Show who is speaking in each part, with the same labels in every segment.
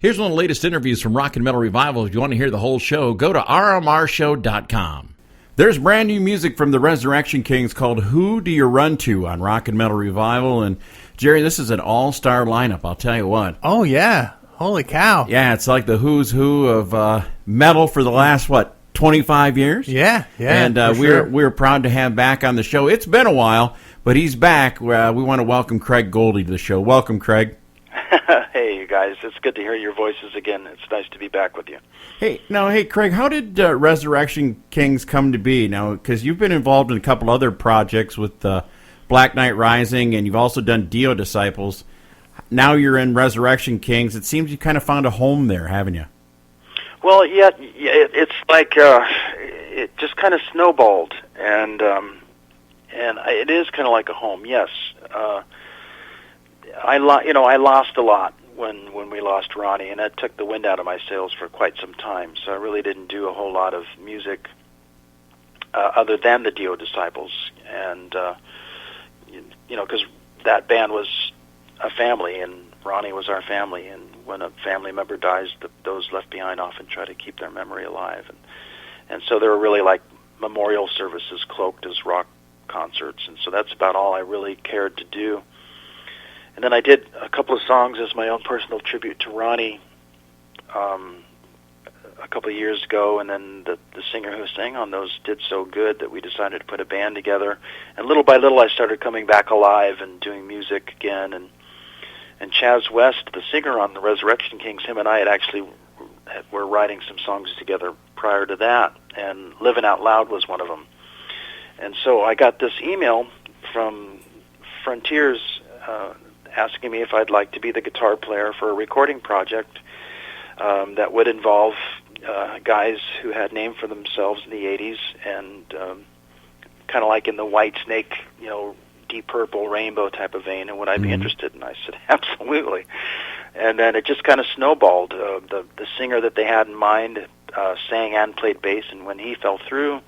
Speaker 1: Here's one of the latest interviews from Rock and Metal Revival. If you want to hear the whole show, go to rmrshow.com. There's brand new music from the Resurrection Kings called Who Do You Run To on Rock and Metal Revival. And, Jerry, this is an all-star lineup, I'll tell you what.
Speaker 2: Oh, yeah. Holy cow.
Speaker 1: Yeah, it's like the who's who of metal for the last, 25 years?
Speaker 2: Yeah.
Speaker 1: And we're proud to have back on the show. It's been a while, but he's back. We want to welcome Craig-Goldy to the show. Welcome, Craig.
Speaker 3: Hey, you guys. It's good to hear your voices again. It's nice to be back with you.
Speaker 1: Hey, Craig, how did Resurrection Kings come to be? Now, because you've been involved in a couple other projects with Black Knight Rising, and you've also done Dio Disciples. Now you're in Resurrection Kings. It seems you kind of found a home there, haven't you?
Speaker 3: Well, yeah, it's like it just kind of snowballed, and it is kind of like a home. Yes, I lost a lot when we lost Ronnie, and that took the wind out of my sails for quite some time. So I really didn't do a whole lot of music other than the Dio Disciples, and because that band was a family, and Ronnie was our family, and when a family member dies, those left behind often try to keep their memory alive, and so there were really like memorial services cloaked as rock concerts, and so that's about all I really cared to do. And then I did a couple of songs as my own personal tribute to Ronnie a couple of years ago, and then the singer who sang on those did so good that we decided to put a band together. And little by little I started coming back alive and doing music again. And Chaz West, the singer on the Resurrection Kings, him and I were writing some songs together prior to that, and Living Out Loud was one of them. And so I got this email from Frontiers asking me if I'd like to be the guitar player for a recording project that would involve guys who had named for themselves in the 80s, and kind of like in the White Snake, Deep Purple, Rainbow type of vein, and would I be interested? And I said, absolutely. And then it just kind of snowballed. The singer that they had in mind sang and played bass, and when he fell through,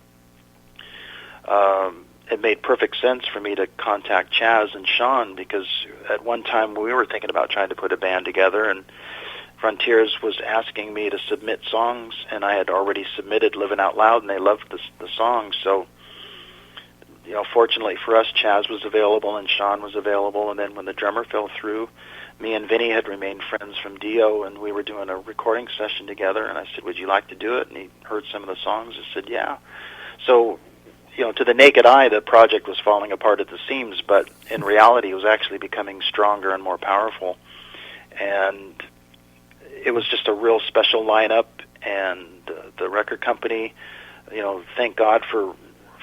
Speaker 3: it made perfect sense for me to contact Chaz and Sean, because at one time we were thinking about trying to put a band together, and Frontiers was asking me to submit songs, and I had already submitted Living Out Loud, and they loved the song. So, fortunately for us, Chaz was available and Sean was available, and then when the drummer fell through, me and Vinny had remained friends from Dio, and we were doing a recording session together, and I said, would you like to do it? And he heard some of the songs and said, yeah. So, to the naked eye, the project was falling apart at the seams, but in reality, it was actually becoming stronger and more powerful. And it was just a real special lineup, and the record company, thank God for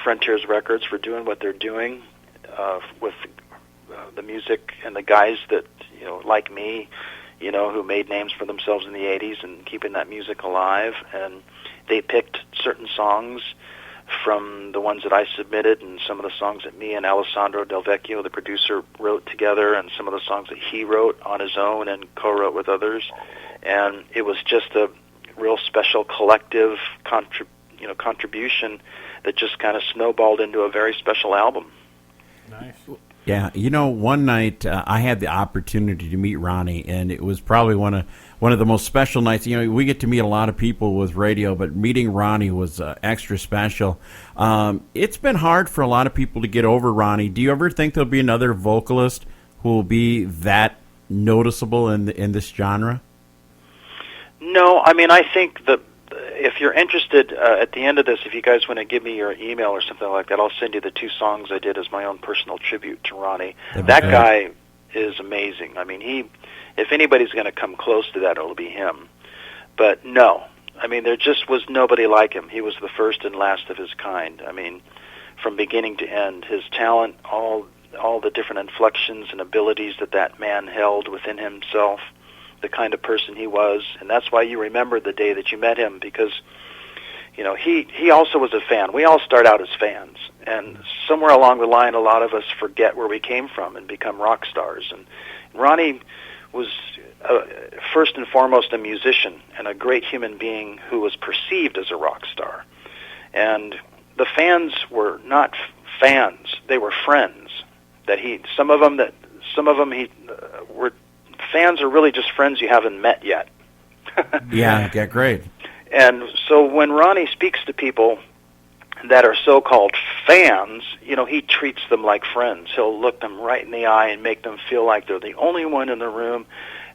Speaker 3: Frontiers Records for doing what they're doing with the music and the guys that, like me, who made names for themselves in the 80s and keeping that music alive. And they picked certain songs from the ones that I submitted, and some of the songs that me and Alessandro Del Vecchio, the producer, wrote together, and some of the songs that he wrote on his own and co-wrote with others. And it was just a real special collective contribution that just kind of snowballed into a very special album.
Speaker 2: Nice.
Speaker 1: Yeah, one night I had the opportunity to meet Ronnie, and it was probably one of the most special nights. We get to meet a lot of people with radio, but meeting Ronnie was extra special. It's been hard for a lot of people to get over Ronnie. Do you ever think there'll be another vocalist who will be that noticeable in this genre?
Speaker 3: No, I think that if you're interested, at the end of this, if you guys want to give me your email or something like that, I'll send you the 2 songs I did as my own personal tribute to Ronnie. That guy is amazing. If anybody's going to come close to that, it'll be him. But no, there just was nobody like him. He was the first and last of his kind. From beginning to end, his talent, all the different inflections and abilities that man held within himself, the kind of person he was, and that's why you remember the day that you met him, because he also was a fan. We all start out as fans, and somewhere along the line, a lot of us forget where we came from and become rock stars. And Ronnie was first and foremost a musician and a great human being who was perceived as a rock star. And the fans were not fans; they were friends. Some of them were fans are really just friends you haven't met yet.
Speaker 1: Yeah, great.
Speaker 3: And so when Ronnie speaks to people that are so-called fans, he treats them like friends. He'll look them right in the eye and make them feel like they're the only one in the room,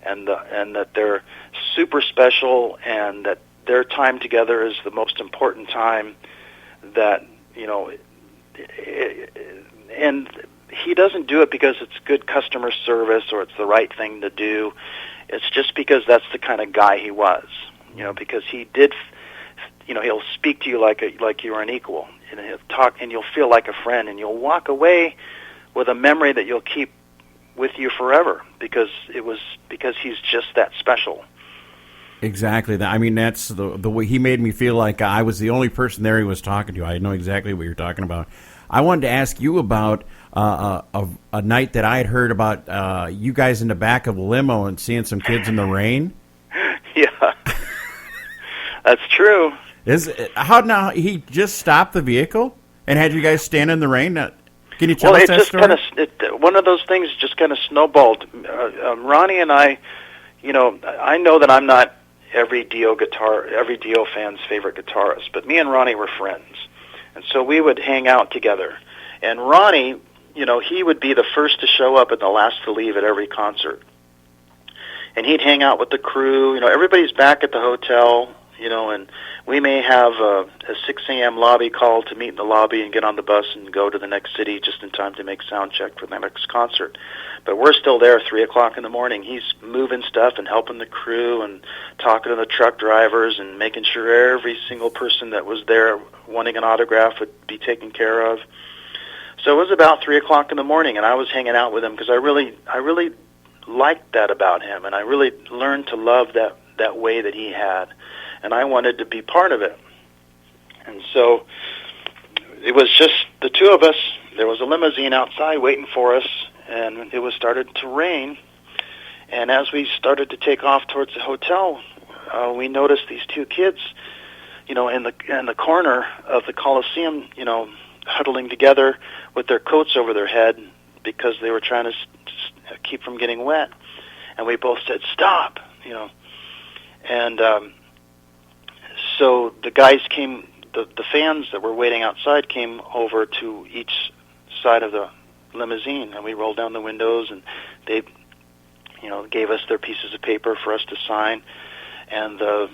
Speaker 3: and that they're super special, and that their time together is the most important time. That and he doesn't do it because it's good customer service or it's the right thing to do. It's just because that's the kind of guy he was. Because he did. He'll speak to you like you were an equal, and he'll talk, and you'll feel like a friend, and you'll walk away with a memory that you'll keep with you forever because he's just that special.
Speaker 1: Exactly. I mean, that's the way he made me feel like I was the only person there he was talking to. I know exactly what you're talking about. I wanted to ask you about a night that I had heard about you guys in the back of a limo and seeing some kids in the rain.
Speaker 3: Yeah, that's true.
Speaker 1: How now? He just stopped the vehicle and had you guys stand in the rain. Can you tell us that story?
Speaker 3: One of those things just kind of snowballed. Ronnie and I, I know that I'm not every Dio fan's favorite guitarist, but me and Ronnie were friends, and so we would hang out together. And Ronnie, he would be the first to show up and the last to leave at every concert, and he'd hang out with the crew. Everybody's back at the hotel. And we may have a 6 a.m. lobby call to meet in the lobby and get on the bus and go to the next city just in time to make sound check for the next concert. But we're still there 3 o'clock in the morning. He's moving stuff and helping the crew and talking to the truck drivers and making sure every single person that was there wanting an autograph would be taken care of. So it was about 3 o'clock in the morning, and I was hanging out with him because I really liked that about him, and I really learned to love that way that he had. And I wanted to be part of it. And so it was just the two of us. There was a limousine outside waiting for us, and it was started to rain. And as we started to take off towards the hotel, we noticed these two kids, in the corner of the Coliseum, huddling together with their coats over their head because they were trying to keep from getting wet. And we both said, "Stop," And so the guys came, the fans that were waiting outside came over to each side of the limousine, and we rolled down the windows, and they, gave us their pieces of paper for us to sign, and the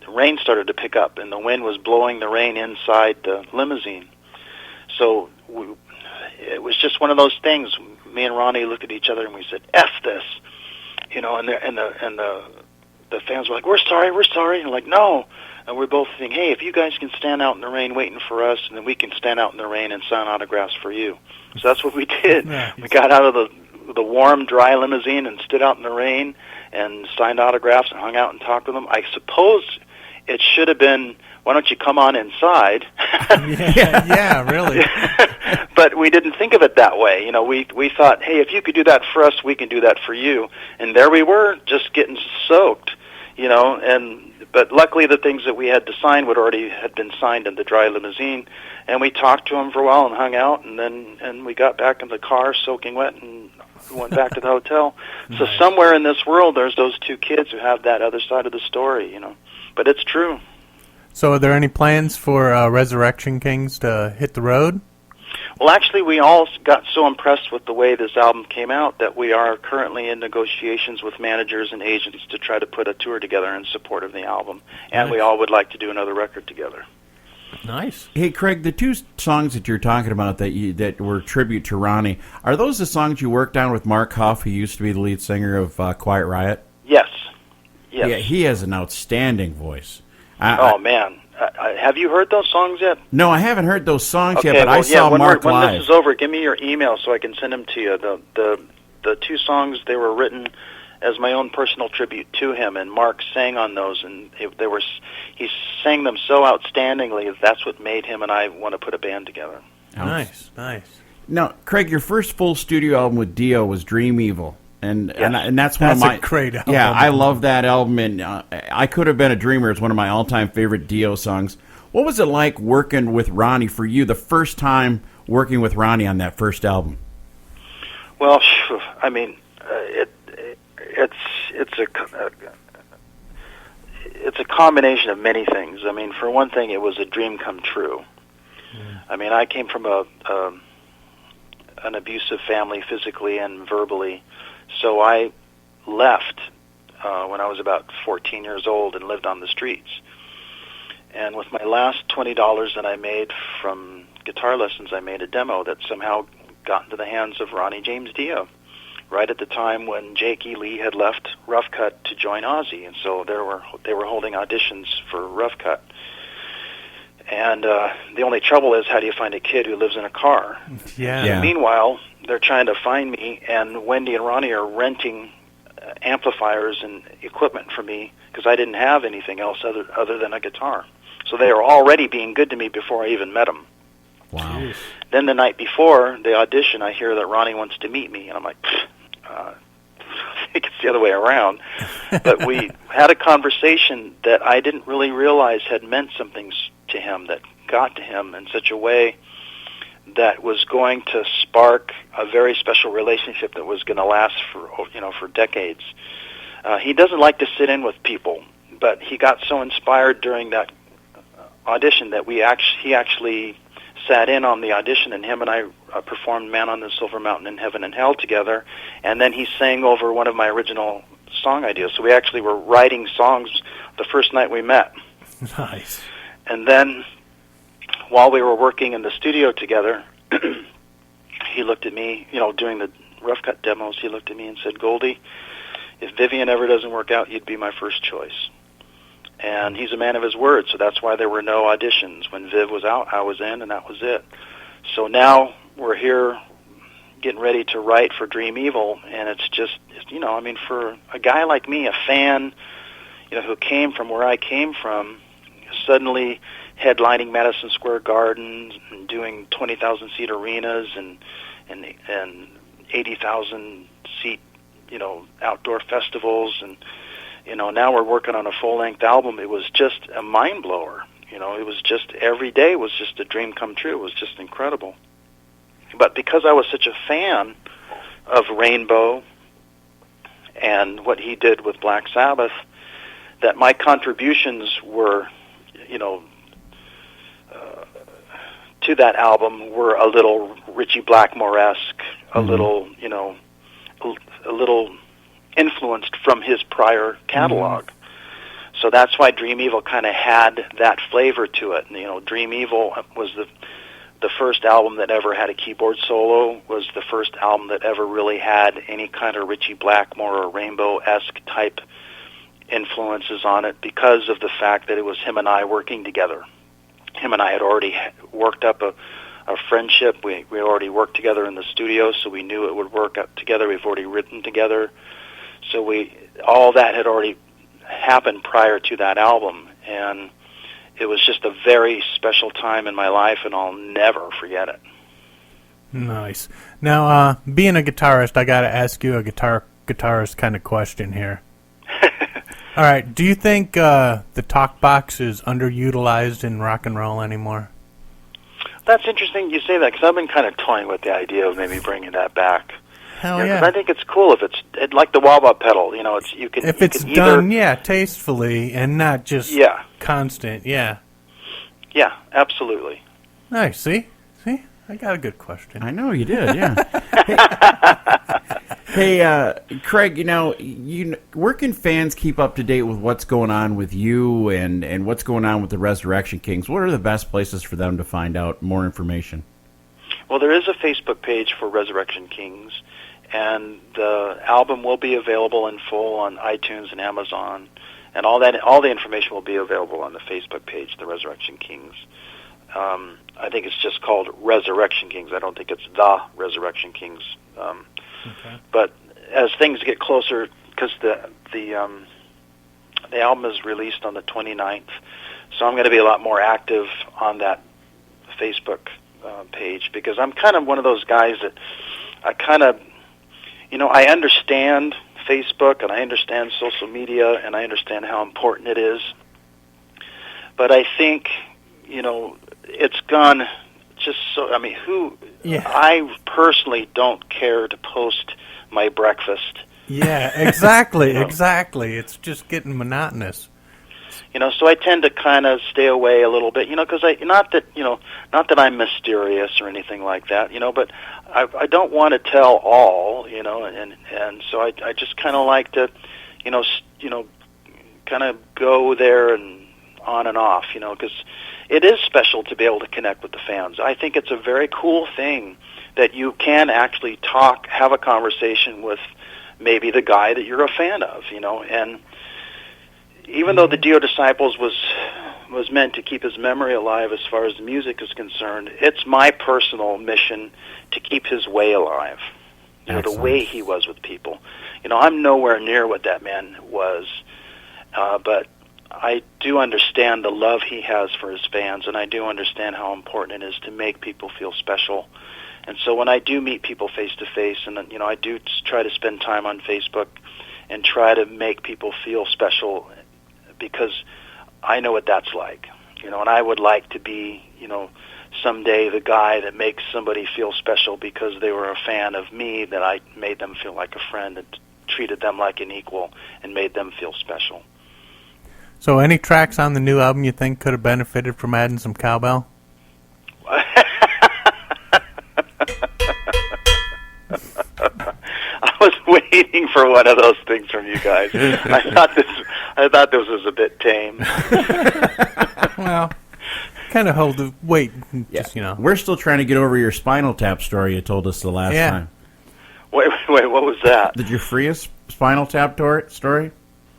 Speaker 3: rain started to pick up, and the wind was blowing the rain inside the limousine. So it was just one of those things. Me and Ronnie looked at each other, and we said, "F this," and the fans were like, "We're sorry," and like, "No." And we're both thinking, hey, if you guys can stand out in the rain waiting for us, and then we can stand out in the rain and sign autographs for you. So that's what we did. Yeah. We got out of the warm, dry limousine and stood out in the rain and signed autographs and hung out and talked with them. I suppose it should have been, why don't you come on inside?
Speaker 2: Yeah, really.
Speaker 3: But we didn't think of it that way. We thought, hey, if you could do that for us, we can do that for you. And there we were, just getting soaked, But luckily, the things that we had to sign had been signed in the dry limousine, and we talked to them for a while and hung out, and we got back in the car soaking wet and went back to the hotel. Nice. So somewhere in this world, there's those two kids who have that other side of the story, But it's true.
Speaker 2: So are there any plans for Resurrection Kings to hit the road?
Speaker 3: Well, actually, we all got so impressed with the way this album came out that we are currently in negotiations with managers and agents to try to put a tour together in support of the album. And we all would like to do another record together.
Speaker 2: Nice.
Speaker 1: Hey, Craig, the two songs that you're talking about that were tribute to Ronnie, are those the songs you worked on with Mark Huff, who used to be the lead singer of Quiet Riot?
Speaker 3: Yes.
Speaker 1: Yeah, he has an outstanding voice.
Speaker 3: Man. Have you heard those songs yet?
Speaker 1: No, I haven't heard those songs yet, but I saw Mark live.
Speaker 3: When this is over, give me your email so I can send them to you. The two songs, they were written as my own personal tribute to him, and Mark sang on those, and he sang them so outstandingly. That's what made him and I want to put a band together.
Speaker 2: Nice.
Speaker 1: Now, Craig, your first full studio album with Dio was Dream Evil. And that's one of my...
Speaker 2: That's a great album.
Speaker 1: Yeah, I love that album, and I Could Have Been a Dreamer is one of my all-time favorite Dio songs. What was it like working with Ronnie for you, the first time working with Ronnie on that first album?
Speaker 3: Well, I mean, combination of many things. I mean, for one thing, it was a dream come true. I mean, I came from an abusive family, physically and verbally, so I left when I was about 14 years old and lived on the streets. And with my last $20 that I made from guitar lessons, I made a demo that somehow got into the hands of Ronnie James Dio, right at the time when Jake E. Lee had left Rough Cut to join Ozzy, and so they were holding auditions for Rough Cut. And the only trouble is, how do you find a kid who lives in a car?
Speaker 2: Yeah.
Speaker 3: Meanwhile, they're trying to find me, and Wendy and Ronnie are renting amplifiers and equipment for me because I didn't have anything else other than a guitar. So they are already being good to me before I even met them.
Speaker 1: Wow. Jeez.
Speaker 3: Then the night before the audition, I hear that Ronnie wants to meet me, and I'm like, I think it's the other way around. But we had a conversation that I didn't really realize had meant something to him, that got to him in such a way that was going to spark a very special relationship that was going to last for decades. He doesn't like to sit in with people, but he got so inspired during that audition that he actually sat in on the audition, and him and I performed Man on the Silver Mountain in Heaven and Hell together, and then he sang over one of my original song ideas. So we actually were writing songs the first night we met.
Speaker 2: Nice.
Speaker 3: And then while we were working in the studio together, he looked at me, doing the Rough Cut demos, he looked at me and said, "Goldie, if Vivian ever doesn't work out, you'd be my first choice." And he's a man of his word, so that's why there were no auditions. When Viv was out, I was in, and that was it. So now we're here getting ready to write for Dream Evil, and it's just, for a guy like me, a fan, who came from where I came from, suddenly headlining Madison Square Garden and doing 20,000-seat arenas and 80,000-seat, outdoor festivals, and now we're working on a full-length album. It was just a mind-blower. It was just, every day was just a dream come true. It was just incredible. But because I was such a fan of Rainbow and what he did with Black Sabbath, that my contributions were, to that album were a little Ritchie Blackmore-esque, a little, a little influenced from his prior catalog. So that's why Dream Evil kind of had that flavor to it. Dream Evil was the first album that ever had a keyboard solo, was the first album that ever really had any kind of Ritchie Blackmore or Rainbow-esque type influences on it, because of the fact that it was him and I working together. Him and I had already worked up a friendship. We already worked together in the studio, so we knew it would work out together. We've already written together. So all that had already happened prior to that album, and it was just a very special time in my life, and I'll never forget it.
Speaker 2: Nice. Now, being a guitarist, I got to ask you a guitarist kind of question here. All right, do you think the talk box is underutilized in rock and roll anymore?
Speaker 3: That's interesting you say that, because I've been kind of toying with the idea of maybe bringing that back.
Speaker 2: Hell yeah!
Speaker 3: 'Cause I think it's cool if it's like the wah-wah pedal. If
Speaker 2: it's done, tastefully and not just constant. Yeah,
Speaker 3: absolutely.
Speaker 2: Nice. See, I got a good question.
Speaker 1: I know you did. Yeah. Hey, Craig. Where can fans keep up to date with what's going on with you and what's going on with the Resurrection Kings? What are the best places for them to find out more information?
Speaker 3: Well, there is a Facebook page for Resurrection Kings, and the album will be available in full on iTunes and Amazon, and all the information will be available on the Facebook page, the Resurrection Kings. I think it's just called Resurrection Kings. I don't think it's the Resurrection Kings. Okay. But as things get closer, because the album is released on the 29th, so I'm going to be a lot more active on that Facebook page, because I'm kind of one of those guys that I understand Facebook and I understand social media and I understand how important it is, but I think it's gone just so. I mean, I personally don't care to post my breakfast.
Speaker 2: Yeah, exactly. It's just getting monotonous.
Speaker 3: So I tend to kind of stay away a little bit, because not that I'm mysterious or anything like that, but I don't want to tell all, and so I just kind of like to, kind of go there and on and off, because it is special to be able to connect with the fans. I think it's a very cool thing that you can actually have a conversation with maybe the guy that you're a fan of, and even though the Dio Disciples was meant to keep his memory alive as far as the music is concerned, it's my personal mission to keep his way alive, the way he was with people. I'm nowhere near what that man was, but I do understand the love he has for his fans, and I do understand how important it is to make people feel special. And so when I do meet people face to face, and I do try to spend time on Facebook and try to make people feel special, because I know what that's like, and I would like to be, someday the guy that makes somebody feel special because they were a fan of me, that I made them feel like a friend and treated them like an equal and made them feel special.
Speaker 2: So any tracks on the new album you think could have benefited from adding some cowbell?
Speaker 3: I was waiting for one of those things from you guys. I thought this was a bit tame.
Speaker 2: Well, kind of hold the wait.
Speaker 1: Yeah.
Speaker 2: Just,
Speaker 1: We're still trying to get over your Spinal Tap story you told us the last time.
Speaker 3: Wait, what was that?
Speaker 1: Did you free a Spinal Tap story?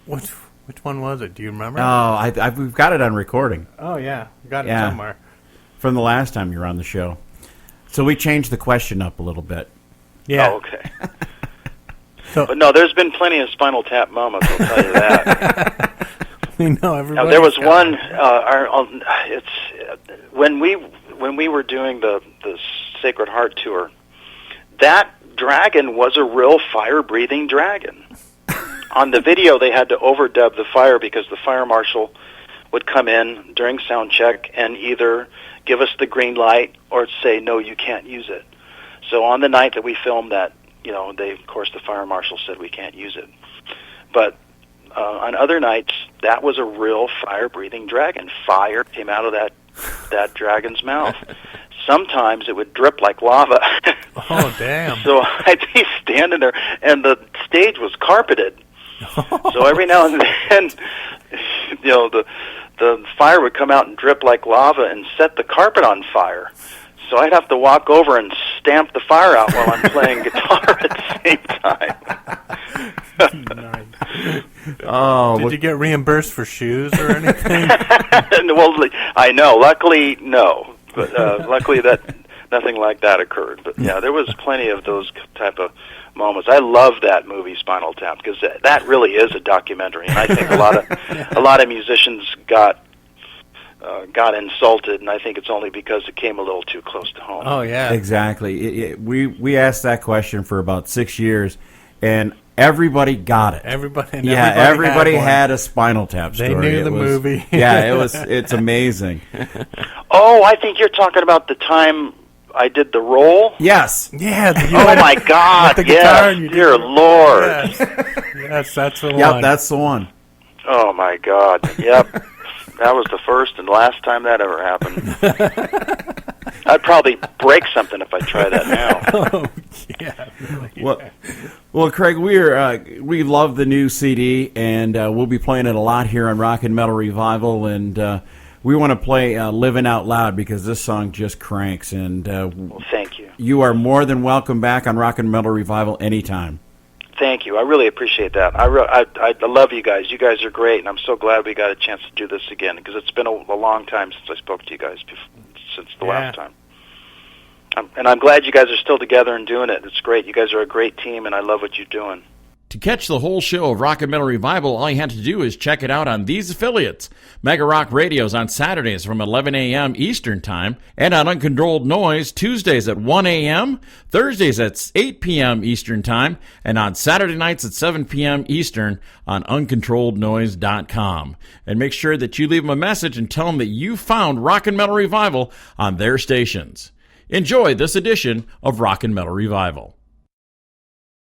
Speaker 2: Which one was it? Do you remember?
Speaker 1: Oh, we've got it on recording.
Speaker 2: Oh, yeah. We got it somewhere.
Speaker 1: From the last time you were on the show. So we changed the question up a little bit.
Speaker 2: Yeah.
Speaker 3: Oh, okay. But no, there's been plenty of Spinal Tap moments, I'll tell you that.
Speaker 2: We know everybody.
Speaker 3: Now, there was one. When we were doing the Sacred Heart tour, that dragon was a real fire-breathing dragon. On the video, they had to overdub the fire because the fire marshal would come in during sound check and either give us the green light or say, no, you can't use it. So on the night that we filmed that, of course, the fire marshal said we can't use it. But on other nights, that was a real fire-breathing dragon. Fire came out of that dragon's mouth. Sometimes it would drip like lava.
Speaker 2: Oh, damn.
Speaker 3: So I'd be standing there, and the stage was carpeted. So every now and then, the fire would come out and drip like lava and set the carpet on fire. So I'd have to walk over and stamp the fire out while I'm playing guitar at the same time.
Speaker 2: Nice. Oh, did you get reimbursed for shoes or anything?
Speaker 3: Well, I know. Luckily, no. But luckily that nothing like that occurred. But yeah, there was plenty of those type of moments. I love that movie Spinal Tap because that really is a documentary, and I think a lot of musicians got insulted, and I think it's only because it came a little too close to home.
Speaker 2: Oh yeah,
Speaker 1: exactly. We asked that question for about 6 years, and everybody got it. Everybody had a Spinal Tap story.
Speaker 2: They knew the movie.
Speaker 1: Yeah, it's amazing.
Speaker 3: Oh, I think you're talking about the time I did the roll?
Speaker 1: Yes.
Speaker 2: Yeah.
Speaker 3: Oh, my God. Yes. Dear Lord.
Speaker 2: Yes, that's the one.
Speaker 1: Yep, that's the one.
Speaker 3: Oh, my God. Yep. That was the first and last time that ever happened. I'd probably break something if I try that now.
Speaker 2: Oh, yeah. Really,
Speaker 1: Well, Craig, we love the new CD, and we'll be playing it a lot here on Rock and Metal Revival, and we want to play Living Out Loud because this song just cranks. And
Speaker 3: well, thank you.
Speaker 1: You are more than welcome back on Rock and Metal Revival anytime.
Speaker 3: Thank you. I really appreciate that. I love you guys. You guys are great, and I'm so glad we got a chance to do this again because it's been a long time since I spoke to you guys, since the last time. And I'm glad you guys are still together and doing it. It's great. You guys are a great team, and I love what you're doing.
Speaker 4: To catch the whole show of Rock and Metal Revival, all you have to do is check it out on these affiliates. Mega Rock Radio's on Saturdays from 11 a.m. Eastern Time, and on Uncontrolled Noise Tuesdays at 1 a.m., Thursdays at 8 p.m. Eastern Time, and on Saturday nights at 7 p.m. Eastern on UncontrolledNoise.com. And make sure that you leave them a message and tell them that you found Rock and Metal Revival on their stations. Enjoy this edition of Rock and Metal Revival.